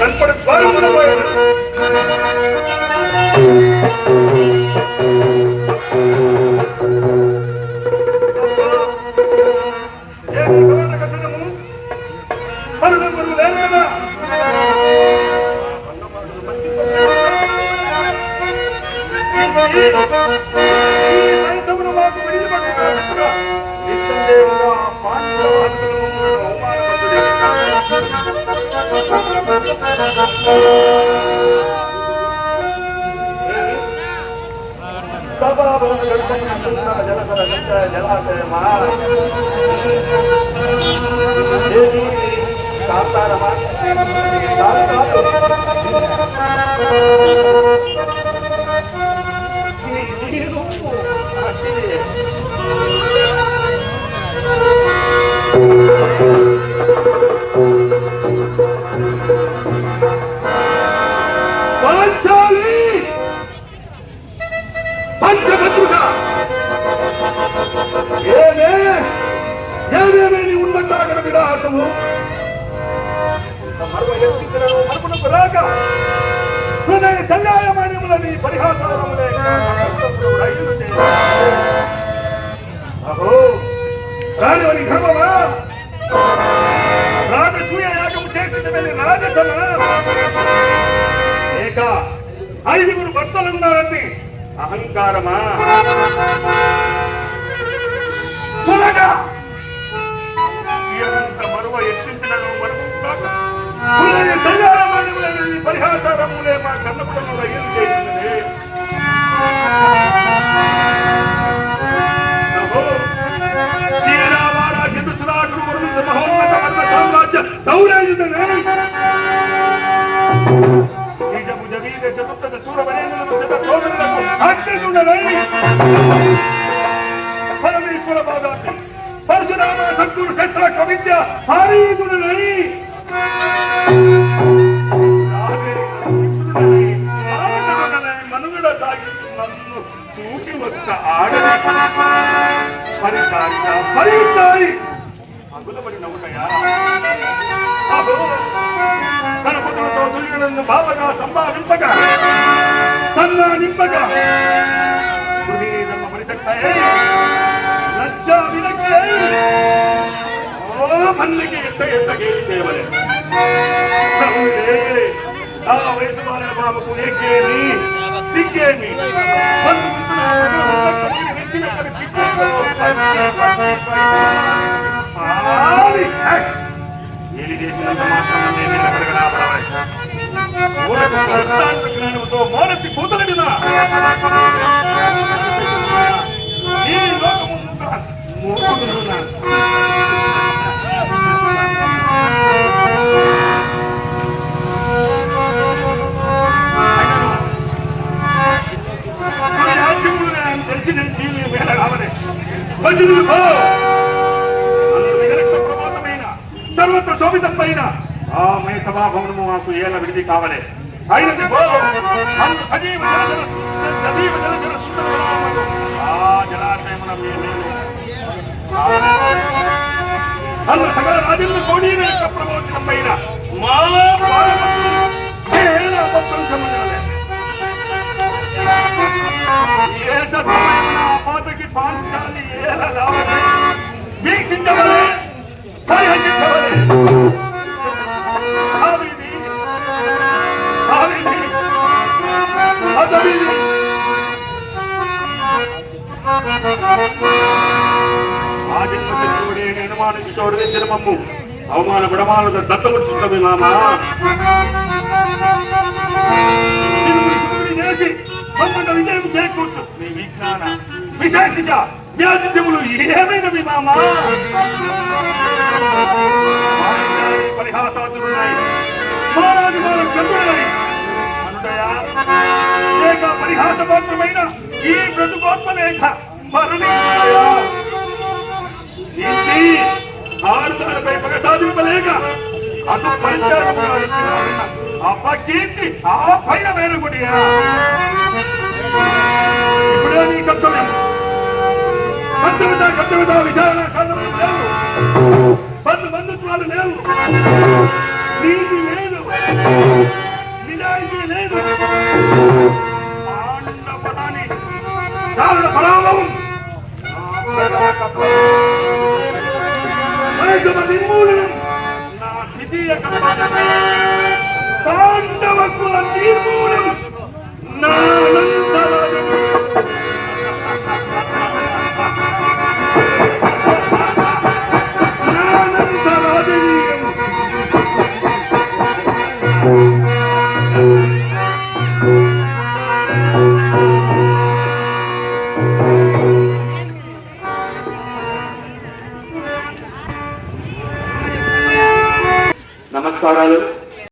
కనపడి ద్వారమున పోయాడు. జలాశయమా కాంతారమా పంచభద్రుడ ఏమేమి ఉన్నట్టాగడ విరాటము మరుపునకు రాక హృదయ శల్యాయమాన్యములని పరిహాసారములే అహో రానివని ధర్మమా రాజసూయ యాగము చేసిన వెళ్ళి రాజసమా లేక 5 భర్తలున్నారని అహంకారమా త్వరగా ఎంత మరువ ఎత్తించినను మరువు కాక పరిహాసారములే మా కన్నపుటను రైలు చేసినది. శ్రీరామారా చతుసురాకుడు వరుణ మహోన్నత వర్ణ సామ్రాజ్య దౌరాయుధనే చతుర్థ సూరవరేణులకు జత సోదరులకు అగ్నిగుణనై పరమేశ్వర పాదాన్ని పరశురామ సద్గురు శస్త్ర కవిద్య హరిగుణనై మనుగడ సాగించి నన్ను చూసి వస్త ఆడని పరితాయి అగులబడి నవ్వుతాయా తన పుత్రులతో దుర్యోధను బావగా సంపాదింపగా సన్నాదింపగా పరిశక్తయై లజ్జా విలక్షయై ఓ మన్నికి ఎంత గేలి చేయవలే ఆ వయసు వారి బాబుకు ఏకేమి సిగ్గేమి ఏలి చేసినంత మాత్రం జ్ఞానంతో మోనెత్తి కూతలడినా ఈ లోకము మోకుతున్నా తెలిసి తెలిసి వేళ కావలే ప్రబోధమైన సర్వత్ర శోభితమైన ఆ మయ సభాభవనము మాకు ఏళ్ళ విడిది కావలే అయినది సజీవ జలచర సుందర ఆ జలాశయమున అన్న సకల రాజుల కోడీల యొక్క ప్రబోధనమైన మా పాటకి పాంచాలి ఏల రావలే వీక్షించవలే పరిహరించవలే ఆ జన్మశత్రువుడే నిర్మాణించి చోడదించిన మమ్ము అవమాన విడమాలతో దత్తముచ్చుంటది మామా చేసి మమ్మల్ని విజయం చేకూర్చు మీ విజ్ఞాన విశేషిత వ్యాధిత్యములు ఏమైనవి మామా పరిహాసాదులున్నాయి మారాది మాల గంతులై అనుదయా లేక పరిహాస మాత్రమైన ఈ బ్రతుకోత్మలేఖ మరణించాయా ఆరుదాలపై పగసాధింపలేక అటు అప్పకీర్తి ఆ పైన వేరుగుడియా ఇప్పుడే నీ కర్తవ్యం కర్తవ్యత విచారణ శాంతములు లేవు బంధుత్వాలు లేవు నీతి లేదు లేదు. పాండవ పదాన్ని దారుణ పరాభవం నిర్మూలనం నా ద్వితీయ కర్తవ్యం. పాండవ కుల నిర్మూలనం నా అనంతర